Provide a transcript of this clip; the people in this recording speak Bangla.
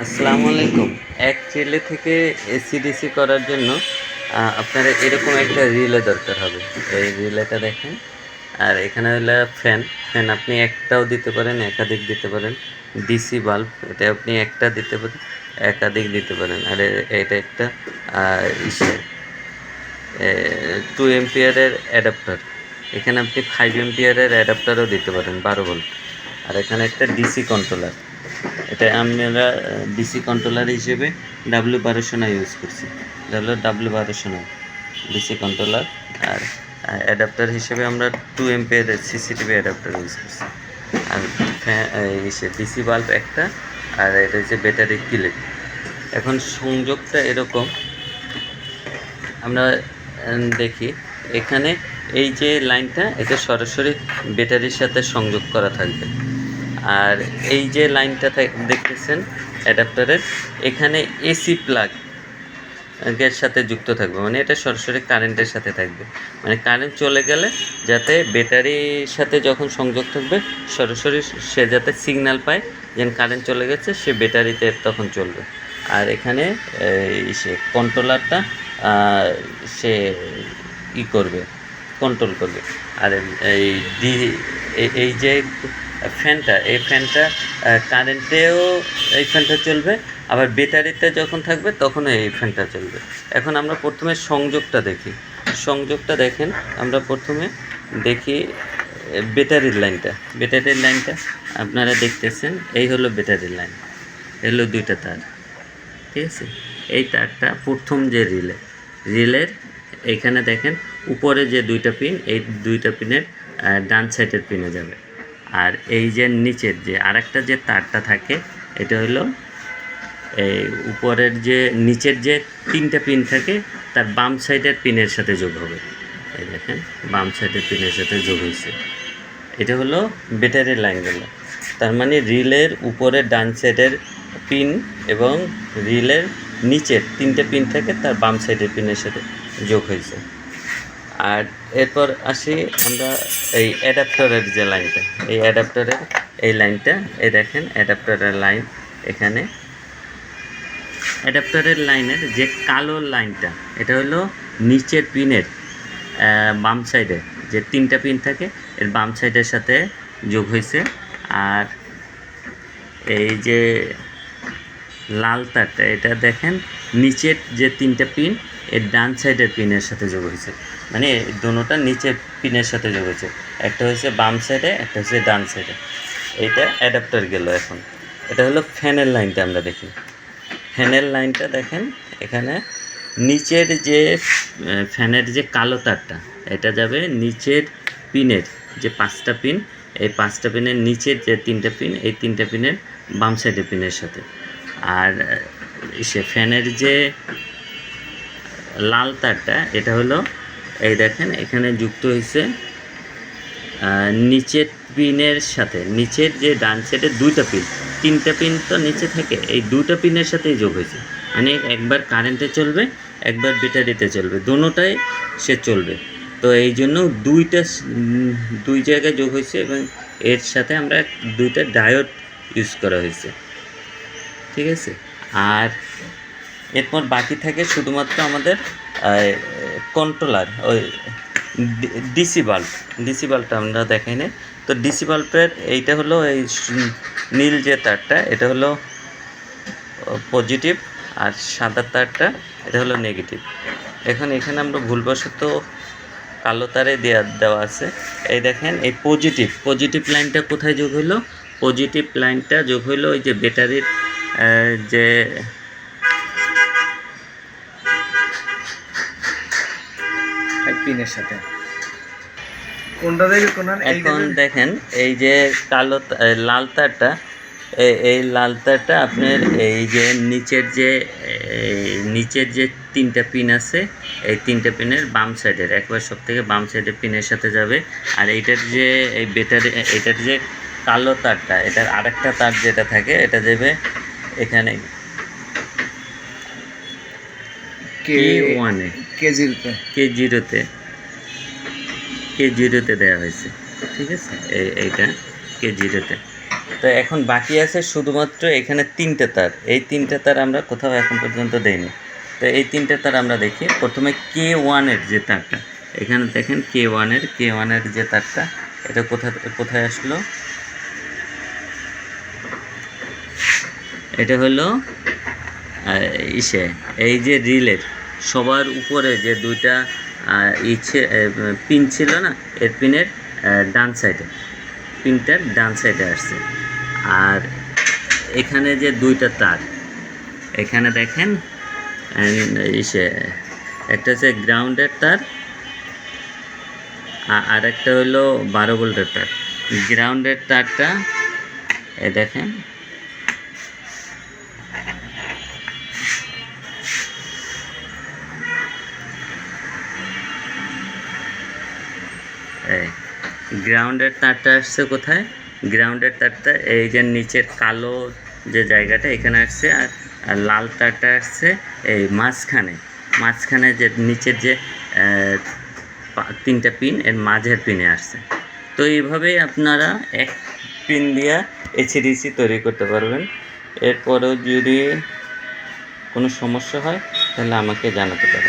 আসসালামু আলাইকুম। এক রিলে থেকে এসি-ডিসি করার জন্য আপনার এরকম একটা রিলে দরকার হবে। এই রিলেটা দেখেন। আর এখানে হলো ফ্যান। ফ্যান আপনি একটাও দিতে পারেন, একাধিক দিতে পারেন। ডিসি বাল্ব, এটা আপনি একটা দিতে পারেন, একাধিক দিতে পারেন। আর এটা একটা ইসের 2 এম্পিয়ারের অ্যাডাপ্টার। এখানে আপনি 5 এম্পিয়ারের অ্যাডাপ্টারও দিতে পারেন, 12 ভোল্ট। আর এখানে একটা ডিসি কন্ট্রোলার। এটা আমরা ডিসি কন্ট্রোলার হিসেবে W1209 ইউজ করছি। এটা হলো W1209 ডিসি কন্ট্রোলার। আর অ্যাডাপ্টার হিসেবে আমরা 2 এম্পিয়ারের সিসিটিভি অ্যাডাপ্টার ইউজ করছি। আর ডিসি বাল্ব একটা, আর এটা হচ্ছে ব্যাটারি কিলেট। এখন সংযোগটা এরকম আমরা দেখি। এখানে এই যে লাইনটা, এটা সরাসরি ব্যাটারির সাথে সংযোগ করা থাকবে। আর এই যে লাইনটা দেখতেছেন অ্যাডাপ্টারের, এখানে এসি প্লাগ এর সাথে যুক্ত থাকবে, মানে এটা সরাসরি কারেন্টের সাথে থাকবে। মানে কারেন্ট চলে গেলে যাতে ব্যাটারির সাথে যখন সংযোগ থাকবে সরাসরি সে যাতে সিগন্যাল পায় যে কারেন্ট চলে গেছে, সে ব্যাটারিতে তখন চলবে। আর এখানে সে কন্ট্রোলারটা সে করবে, কন্ট্রোল করবে। আর এই যে ফ্যানটা, এই ফ্যানটা কারেন্টেও এই ফ্যানটা চলবে, আবার ব্যাটারিতে যখন থাকবে তখনও এই ফ্যানটা চলবে। এখন আমরা প্রথমে সংযোগটা দেখি। সংযোগটা দেখেন, আমরা প্রথমে দেখি ব্যাটারির লাইনটা। ব্যাটারির লাইনটা আপনারা দেখতেছেন, এই হলো ব্যাটারির লাইন। এগুলো দুইটা তার, ঠিক আছে। এই তারটা প্রথম যে রিলের এইখানে দেখেন উপরে যে দুইটা পিন, এই দুইটা পিনের ডান সাইডের পিনে যাবে। আর এই যে নিচের যে আরেকটা যে তারটা থাকে, এটা হলো এই উপরের যে নিচের যে তিনটা পিন থাকে তার বাম সাইডের পিনের সাথে যোগ হবে। এই দেখেন বাম সাইডের পিনের সাথে যোগ হয়েছে। এটা হলো ব্যাটারির লাইনগুলো। তার মানে রিলের উপরের ডান সাইডের পিন এবং রিলের নিচের তিনটে পিন থাকে তার বাম সাইডের পিনের সাথে যোগ হয়েছে। আর এরপর আসি আমরা এই অ্যাডাপ্টারের যে লাইনটা, এই অ্যাডাপ্টারের এই লাইনটা, এই দেখেন অ্যাডাপ্টারের লাইন। এখানে অ্যাডাপ্টারের লাইনের যে কালো লাইনটা, এটা হলো নিচের পিনের বাম সাইডে যে তিনটা পিন থাকে এর বাম সাইডের সাথে যোগ হয়েছে। আর এই যে লাল তারটা, এটা দেখেন নিচের যে তিনটা পিন এর ডান সাইডের পিনের সাথে যোগ হয়েছে। মানে দুটোটা নিচের পিনের সাথে যোগ হয়েছে, একটা হচ্ছে বাম সাইডে, একটা হচ্ছে ডান সাইডে। এইটা অ্যাডাপ্টার গেল। এখন এটা হলো ফ্যানের লাইনটা। আমরা দেখি ফ্যানের লাইনটা দেখেন, এখানে নিচের যে ফ্যানের যে কালো তারটা, এটা যাবে নিচের পিনের যে 5টা পিন, এই 5টা পিনের নিচের যে 3টা পিন, এই 3টা পিনের বাম সাইডের পিনের সাথে। আর সে ফ্যানের যে লাল তারটা, এটা হলো এই দেখেন এখানে যুক্ত হয়েছে নিচের পিনের সাথে। নিচের যে ডান সাইডের 2টা পিন, 3টা পিন তো নিচে থাকে, এই 2টা পিনের সাথেই যোগ হয়েছে। মানে একবার কারেন্টে চলবে, একবার ব্যাটারিতে চলবে, দুটোটাই সে চলবে। তো এই জন্য দুই জায়গায় যোগ হয়েছে এবং এর সাথে আমরা 2টা ডায়োড ইউজ করা হয়েছে, ঠিক আছে। আর এরপর বাকি থাকে শুধুমাত্র আমাদের কন্ট্রোলার, ওই ডিসি বাল্ব। ডিসি বাল্বটা আমরা দেখাই না। তো ডিসি বাল্বের এইটা হলো এই নীল যে তারটা, এটা হলো পজিটিভ, আর সাদা তারটা এটা হলো নেগেটিভ। এখন এখানে আমরা ভুলবশত কালো তারে দেওয়া আছে। এই দেখেন এই পজিটিভ লাইনটা কোথায় যোগ হলো? পজিটিভ লাইনটা যোগ হলো ওই যে ব্যাটারির যে পিনের সাথে। কোনটা দেখে কোন? এখন দেখেন এই যে কালো লাল তারটা, এই লাল তারটা আপনার এই যে নিচের যে 3টা পিন আছে, এই 3টা পিনের বাম সাইডের একবার সব থেকে বাম সাইডের পিনের সাথে যাবে। আর এইটার যে এই ব্যাটারি, এটার যে কালো তারটা, এটার আরেকটা তার যেটা থাকে, এটা যাবে এখানে K1-এ, K0-তে দেওয়া হয়েছে, ঠিক আছে। এইটা K0-তে। তো তো এখন বাকি আছে শুধুমাত্র এখানে 3টে তার। এই 3টে তার আমরা কোথাও এখন পর্যন্ত দেইনি। তো এই 3টে তার আমরা দেখি। প্রথমে K1 এর যে তারটা, এখানে দেখেন K1 এর যে তারটা, এটা কোথায় আসলো? এটা হলো ইসে, এই যে রিলের সবার উপরে যে দুইটা পিন ছিল না, এর পিনের ডান সাইডে, পিনটার ডান সাইডে আসছে। আর এখানে যে দুইটা তার, এখানে দেখেন ইসে, একটা হচ্ছে গ্রাউন্ডের তার আর একটা হলো 12 ভোল্টের তার। গ্রাউন্ডের তারটা দেখেন, গ্রাউন্ডের তারটা আসছে কোথায়? গ্রাউন্ডের তারটা এই যে নিচের কালো যে জায়গাটা, এখানে আসছে। আর লাল তারটা আসছে এই মাঝখানে যে নিচের যে 3টা পিন, এর মাঝের পিনে আসছে। তো এইভাবেই আপনারা এক পিন দিয়ে এসিডিসি তৈরি করতে পারবেন। এরপরেও যদি কোনো সমস্যা হয় তাহলে আমাকে জানাতে পারেন।